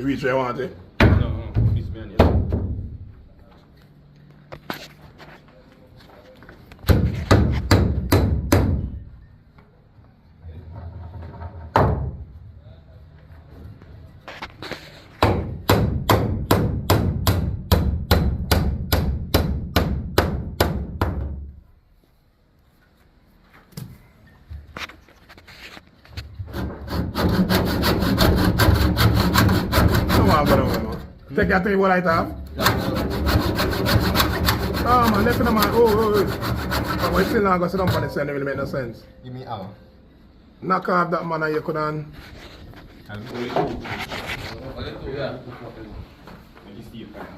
You reach where you want it? No, this man, yes. Come on, brother, man. Take your thing, what I have? Oh, man, listen, man. Oh. But still not going to sit down on the sand, it really make no sense. Give me hour. Knock off that man and you couldn't. I'll Only two.